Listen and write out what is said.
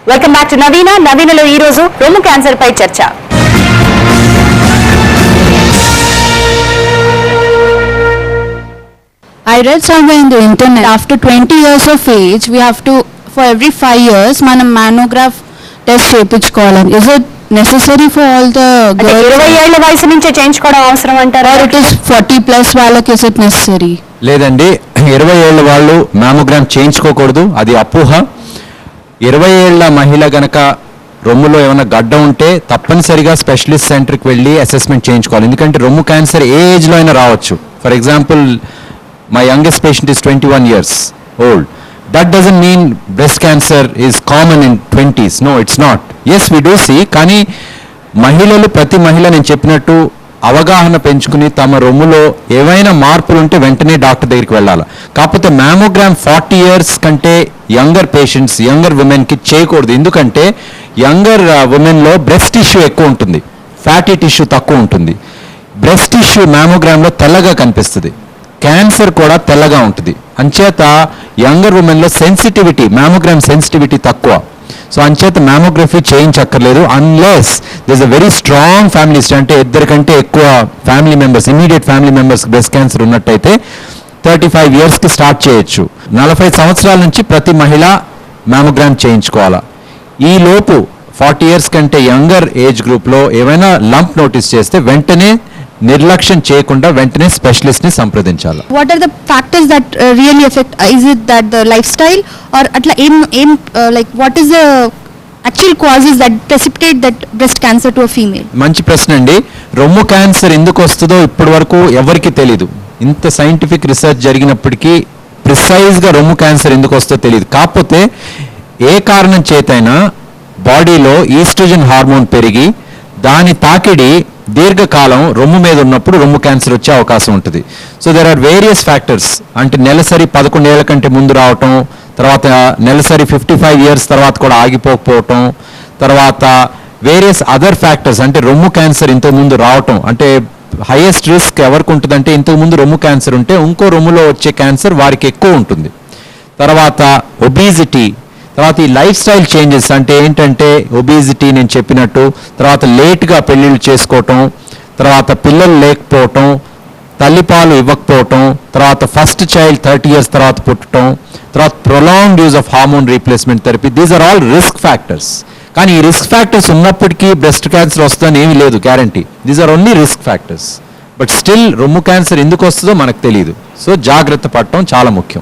Welcome back to నవీనలో ఈ రోజు రొమ్ము క్యాన్సర్ పై చర్చ. I read somewhere in the internet after 20 years of age we have to for every 5 years మనం mammogram test చేయించుకోవాలి. Is it necessary for all the girls? 20 ఏళ్ల వయసు నుంచే చేయించుకోవడం అవసరం అంటారా? Or it is 40 plus వాళ్ళకి is it necessary? లేదండి, 20 ఏళ్ల వాళ్ళు మ్యామోగ్రామ్ చేయించుకోకూడదు, అది అపోహ. 20 ఏళ్ల మహిళ గనక రొమ్ములో ఏమైనా గడ్డ ఉంటే తప్పనిసరిగా స్పెషలిస్ట్ సెంటర్కి వెళ్ళి అసెస్మెంట్ చేయించుకోవాలి. ఎందుకంటే రొమ్ము క్యాన్సర్ ఏ ఏజ్లో అయినా రావచ్చు. For example my youngest patient is 21 years old. That doesn't mean breast cancer is common in 20s. No, it's not. Yes, we do see. కానీ మహిళలు ప్రతి మహిళ నేను చెప్పినట్టు అవగాహన పెంచుకుని తమ రొమ్ములో ఏవైనా మార్పులు ఉంటే వెంటనే డాక్టర్ దగ్గరికి వెళ్ళాలి. కాకపోతే మ్యామోగ్రామ్ 40 years కంటే యంగర్ పేషెంట్స్, యంగర్ ఉమెన్కి చేయకూడదు. ఎందుకంటే యంగర్ ఉమెన్లో బ్రెస్ట్ టిష్యూ ఎక్కువ ఉంటుంది, ఫ్యాటీ టిష్యూ తక్కువ ఉంటుంది. బ్రెస్ట్ టిష్యూ మ్యామోగ్రామ్లో తెల్లగా కనిపిస్తుంది, క్యాన్సర్ కూడా తెల్లగా ఉంటుంది. అంచేత యంగర్ ఉమెన్లో సెన్సిటివిటీ, మ్యామోగ్రామ్ సెన్సిటివిటీ తక్కువ. సో అంచేత మ్యామోగ్రఫీ చేయించక్కర్లేదు unless this a very strong family history, అంటే ఇద్దరికంటే ఎక్కువ family members, immediate family members breast cancer ఉన్నట్టయితే 35 yearsకి స్టార్ట్ చేయొచ్చు. 40 సంవత్సరాల నుంచి ప్రతి మహిళ మ్యామోగ్రామ్ చేయించుకోవాలా. ఈ లోపు 40 years కంటే యంగర్ ఏజ్ గ్రూప్లో ఏమైనా లంప్ నోటీస్ చేస్తే వెంటనే నిర్లక్ష్యం చేయకుండా వెంటనే స్పెషలిస్ట్ ని సంప్రదించాలి. What are the factors that really affect? Is it that the lifestyle or atla aim like what is the actual causes that precipitate that breast cancer to a female? మంచి ప్రశ్న అండి. రొమ్ము క్యాన్సర్ ఎందుకు వస్తుందో ఇప్పటి వరకు ఎవరికి తెలియదు. ఇంత సైంటిఫిక్ రీసెర్చ్ జరిగినప్పటికీ ప్రిసైజ్గా రొమ్ము క్యాన్సర్ ఎందుకు వస్తుందో తెలియదు. కాకపోతే ఏ కారణం చేతైనా బాడీలో ఈస్ట్రోజన్ హార్మోన్ పెరిగి దాని తాకిడి దీర్ఘకాలం రొమ్ము మీద ఉన్నప్పుడు రొమ్ము క్యాన్సర్ వచ్చే అవకాశం ఉంటుంది. So there are various factors. అంటే నెలసరి 11 ఏళ్ల కంటే ముందు రావటం, తర్వాత నెలసరి 55 years తర్వాత కూడా ఆగిపోకపోవటం, తర్వాత వేరియస్ అదర్ ఫ్యాక్టర్స్. అంటే రొమ్ము క్యాన్సర్ ఇంతకుముందు రావటం, అంటే హైయెస్ట్ రిస్క్ ఎవరికి ఉంటుందంటే ఇంతకుముందు రొమ్ము క్యాన్సర్ ఉంటే ఇంకో రొమ్ములో వచ్చే క్యాన్సర్ వారికి ఎక్కువ ఉంటుంది. తర్వాత ఒబీజిటీ, తర్వాత ఈ లైఫ్ స్టైల్ చేంజెస్. అంటే ఏంటంటే ఒబేసిటీ నేను చెప్పినట్టు, తర్వాత లేట్గా పెళ్ళిళ్ళు చేసుకోవటం, తర్వాత పిల్లలు లేకపోవటం, తల్లిపాలు ఇవ్వకపోవటం, తర్వాత ఫస్ట్ చైల్డ్ 30 years తర్వాత పుట్టడం, తర్వాత prolonged use of hormone replacement therapy. These are all risk factors. కానీ ఈ రిస్క్ ఫ్యాక్టర్స్ ఉన్నప్పటికీ బ్రెస్ట్ క్యాన్సర్ వస్తుందని ఏమీ లేదు guarantee. These are only risk factors. But still రొమ్ము క్యాన్సర్ ఎందుకు వస్తుందో మనకు తెలియదు. సో జాగ్రత్త పడటం చాలా ముఖ్యం.